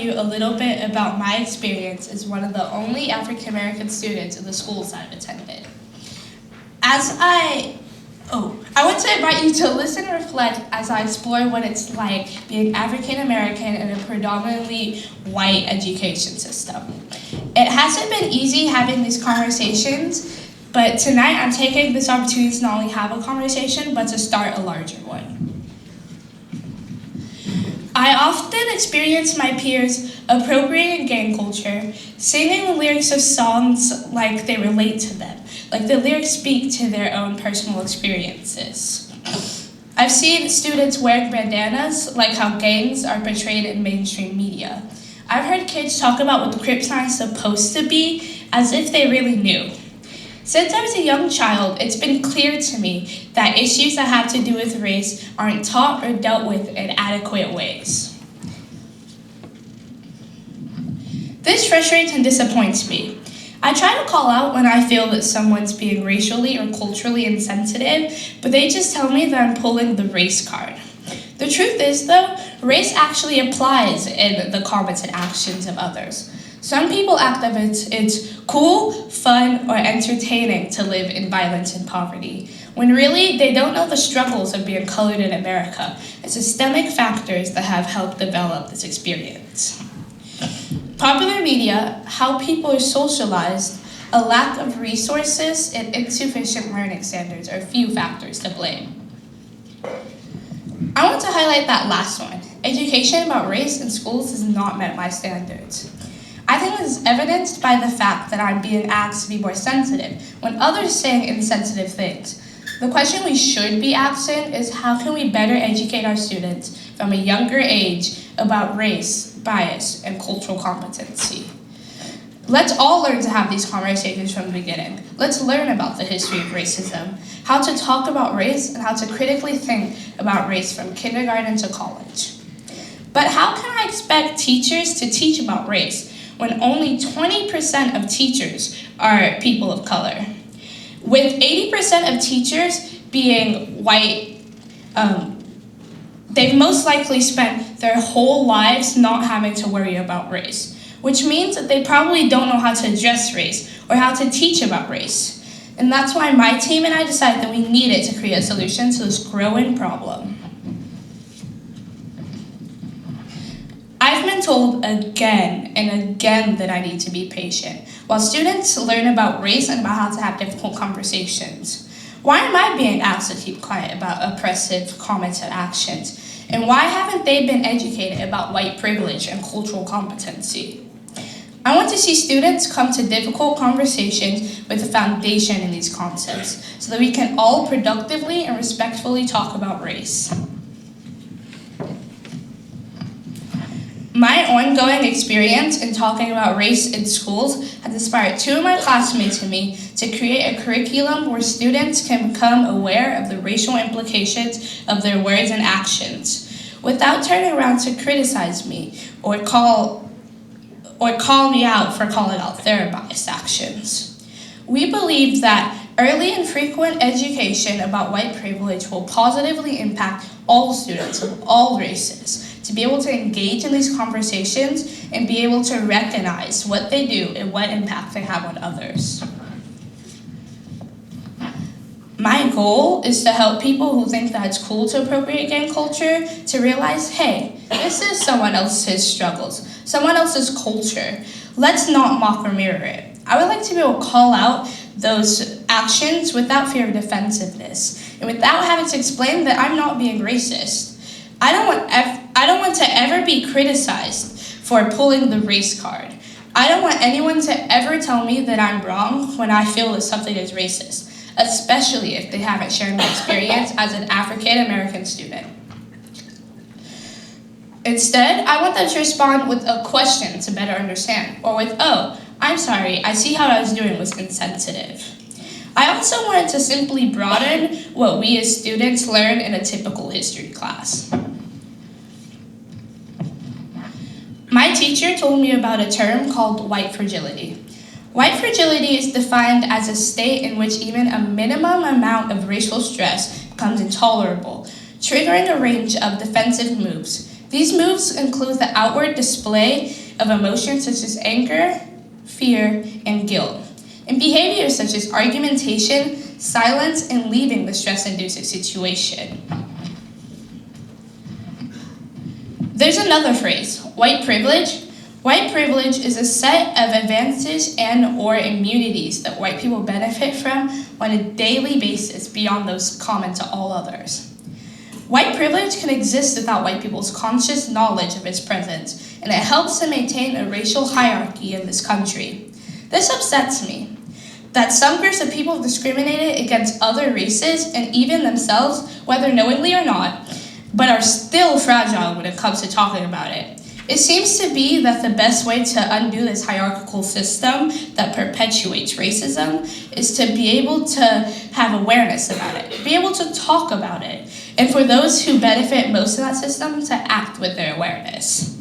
you a little bit about my experience as one of the only African American students in the schools I've attended. I want to invite you to listen and reflect as I explore what it's like being African American in a predominantly white education system. It hasn't been easy having these conversations, but tonight I'm taking this opportunity to not only have a conversation, but to start a larger one. I often experience my peers appropriating gang culture, singing the lyrics of songs like they relate to them, like the lyrics speak to their own personal experiences. I've seen students wearing bandanas like how gangs are portrayed in mainstream media. I've heard kids talk about what the Crip sign is supposed to be as if they really knew. Since I was a young child, it's been clear to me that issues that have to do with race aren't taught or dealt with in adequate ways. This frustrates and disappoints me. I try to call out when I feel that someone's being racially or culturally insensitive, but they just tell me that I'm pulling the race card. The truth is, though, race actually applies in the comments and actions of others. Some people act that it's cool, fun, or entertaining to live in violence and poverty, when really they don't know the struggles of being colored in America and systemic factors that have helped develop this experience. Popular media, how people are socialized, a lack of resources, and insufficient learning standards are few factors to blame. I want to highlight that last one. Education about race in schools has not met my standards. I think this is evidenced by the fact that I'm being asked to be more sensitive when others saying insensitive things. The question we should be asking is how can we better educate our students from a younger age about race, bias, and cultural competency. Let's all learn to have these conversations from the beginning. Let's learn about the history of racism, how to talk about race, and how to critically think about race from kindergarten to college. But how can I expect teachers to teach about race when only 20% of teachers are people of color? With 80% of teachers being white, they've most likely spent their whole lives not having to worry about race, which means that they probably don't know how to address race or how to teach about race. And that's why my team and I decided that we needed to create a solution to this growing problem. I've been told again and again that I need to be patient while students learn about race and about how to have difficult conversations. Why am I being asked to keep quiet about oppressive comments and actions? And why haven't they been educated about white privilege and cultural competency? I want to see students come to difficult conversations with a foundation in these concepts so that we can all productively and respectfully talk about race. My ongoing experience in talking about race in schools has inspired two of my classmates and me to create a curriculum where students can become aware of the racial implications of their words and actions without turning around to criticize me or call me out for calling out their biased actions. We believe that early and frequent education about white privilege will positively impact all students of all races to be able to engage in these conversations and be able to recognize what they do and what impact they have on others. My goal is to help people who think that it's cool to appropriate gang culture to realize, hey, this is someone else's struggles, someone else's culture. Let's not mock or mirror it. I would like to be able to call out those actions without fear of defensiveness and without having to explain that I'm not being racist. I don't want to ever be criticized for pulling the race card. I don't want anyone to ever tell me that I'm wrong when I feel that something is racist, especially if they haven't shared my experience as an African American student. Instead, I want them to respond with a question to better understand, or with, oh, I'm sorry, I see how I was doing was insensitive. I also wanted to simply broaden what we as students learn in a typical history class. My teacher told me about a term called white fragility. White fragility is defined as a state in which even a minimum amount of racial stress becomes intolerable, triggering a range of defensive moves These moves include the outward display of emotions such as anger, fear, and guilt, and behaviors such as argumentation, silence, and leaving the stress-inducing situation. There's another phrase, white privilege. White privilege is a set of advantages and/or immunities that white people benefit from on a daily basis beyond those common to all others. White privilege can exist without white people's conscious knowledge of its presence, and it helps to maintain a racial hierarchy in this country. This upsets me, that some groups of people discriminated against other races and even themselves, whether knowingly or not, but are still fragile when it comes to talking about it. It seems to be that the best way to undo this hierarchical system that perpetuates racism is to be able to have awareness about it, be able to talk about it, and for those who benefit most of that system to act with their awareness.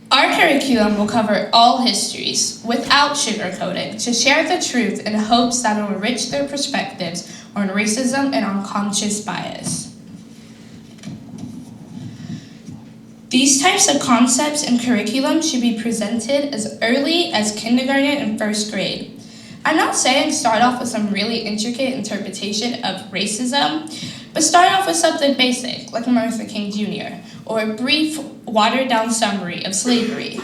Our curriculum will cover all histories without sugarcoating to share the truth in hopes that it will enrich their perspectives on racism and unconscious bias. These types of concepts and curriculum should be presented as early as kindergarten and first grade. I'm not saying start off with some really intricate interpretation of racism, but start off with something basic, like Martin Luther King Jr., or a brief, watered-down summary of slavery.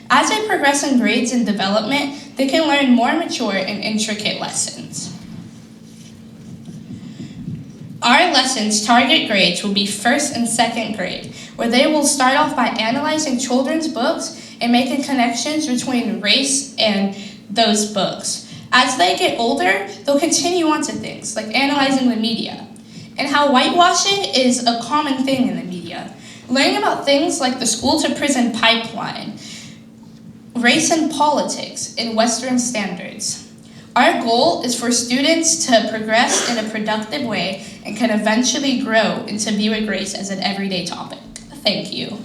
As they progress in grades and development, they can learn more mature and intricate lessons. Our lessons target grades will be first and second grade, where they will start off by analyzing children's books and making connections between race and those books. As they get older, they'll continue on to things like analyzing the media and how whitewashing is a common thing in the media. Learning about things like the school-to-prison pipeline, race and politics, and Western standards. Our goal is for students to progress in a productive way and can eventually grow into viewing race as an everyday topic. Thank you.